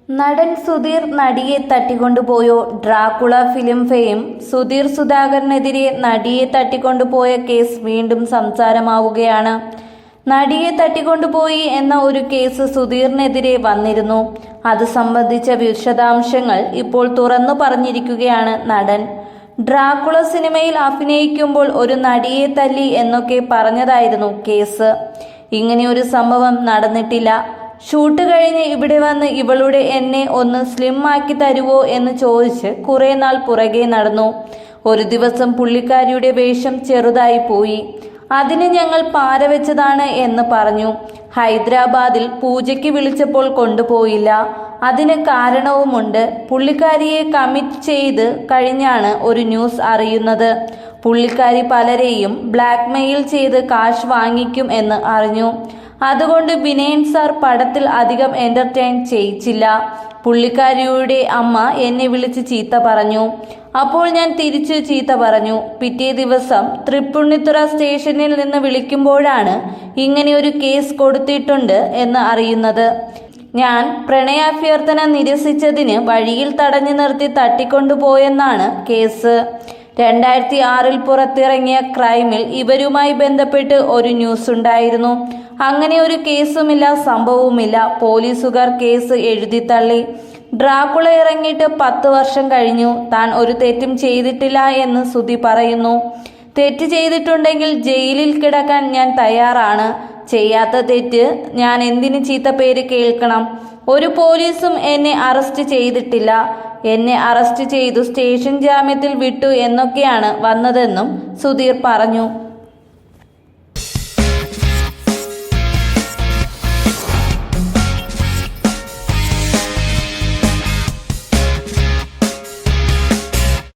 നടൻ സുധീർ നടിയെ തട്ടിക്കൊണ്ടുപോയോ? Dracula film fame Sudheer സുധാകരനെതിരെ നടിയെ തട്ടിക്കൊണ്ടുപോയ കേസ് വീണ്ടും സംസാരമാവുകയാണ്. നടിയെ തട്ടിക്കൊണ്ടുപോയി എന്ന ഒരു കേസ് സുധീറിനെതിരെ വന്നിരുന്നു. അത് സംബന്ധിച്ച വിശദാംശങ്ങൾ ഇപ്പോൾ തുറന്നു പറഞ്ഞിരിക്കുകയാണ് നടൻ. ഡ്രാക്കുള സിനിമയിൽ അഭിനയിക്കുമ്പോൾ ഒരു നടിയെ തല്ലി എന്നൊക്കെ പറഞ്ഞതായിരുന്നു കേസ്. ഇങ്ങനെയൊരു സംഭവം നടന്നിട്ടില്ല. ഷൂട്ട് കഴിഞ്ഞ് ഇവിടെ വന്ന് ഇവളുടെ എന്നെ ഒന്ന് സ്ലിം ആക്കി തരുവോ എന്ന് ചോദിച്ച് കുറെ നാൾ പുറകെ നടന്നു. ഒരു ദിവസം പുള്ളിക്കാരിയുടെ വേഷം ചെറുതായി പോയി. അതിന് ഞങ്ങൾ പാര വെച്ചതാണ് എന്ന് പറഞ്ഞു. ഹൈദരാബാദിൽ പൂജയ്ക്ക് വിളിച്ചപ്പോൾ കൊണ്ടുപോയില്ല. അതിന് കാരണവുമുണ്ട്. പുള്ളിക്കാരിയെ കമ്മിറ്റ് ചെയ്ത് കഴിഞ്ഞാണ് ഒരു ന്യൂസ് അറിയുന്നത്. പുള്ളിക്കാരി പലരെയും ബ്ലാക്ക്മെയിൽ ചെയ്ത് കാശ് വാങ്ങിക്കും എന്ന് അറിഞ്ഞു. അതുകൊണ്ട് വിനയൻ സാർ പടത്തിൽ അധികം എന്റർടൈൻ ചെയ്യിച്ചില്ല. പുള്ളിക്കാരിയുടെ അമ്മ എന്നെ വിളിച്ച് ചീത്ത പറഞ്ഞു. അപ്പോൾ ഞാൻ തിരിച്ചു ചീത്ത പറഞ്ഞു. പിറ്റേ ദിവസം തൃപ്പുണിത്തുറ സ്റ്റേഷനിൽ നിന്ന് വിളിക്കുമ്പോഴാണ് ഇങ്ങനെയൊരു കേസ് കൊടുത്തിട്ടുണ്ട് എന്ന് അറിയുന്നത്. ഞാൻ പ്രണയാഭ്യർത്ഥന നിരസിച്ചതിന് വഴിയിൽ തടഞ്ഞു നിർത്തി തട്ടിക്കൊണ്ടുപോയെന്നാണ് കേസ്. 2006 പുറത്തിറങ്ങിയ ക്രൈമിൽ ഇവരുമായി ബന്ധപ്പെട്ട് ഒരു ന്യൂസ് ഉണ്ടായിരുന്നു. അങ്ങനെ ഒരു കേസുമില്ല, സംഭവവുമില്ല. പോലീസുകാർ കേസ് എഴുതിത്തള്ളി. ഡ്രാക്കുള ഇറങ്ങിയിട്ട് 10 വർഷം കഴിഞ്ഞു. താൻ ഒരു തെറ്റും ചെയ്തിട്ടില്ല എന്ന് സുധി പറയുന്നു. തെറ്റ് ചെയ്തിട്ടുണ്ടെങ്കിൽ ജയിലിൽ കിടക്കാൻ ഞാൻ തയ്യാറാണ്. ചെയ്യാത്ത തെറ്റ് ഞാൻ എന്തിന് ചീത്ത പേര് കേൾക്കണം? ഒരു പോലീസും എന്നെ അറസ്റ്റ് ചെയ്തിട്ടില്ല. എന്നെ അറസ്റ്റ് ചെയ്തു സ്റ്റേഷൻ ജാമ്യത്തിൽ വിട്ടു എന്നൊക്കെയാണ് വന്നതെന്നും സുധീർ പറഞ്ഞു.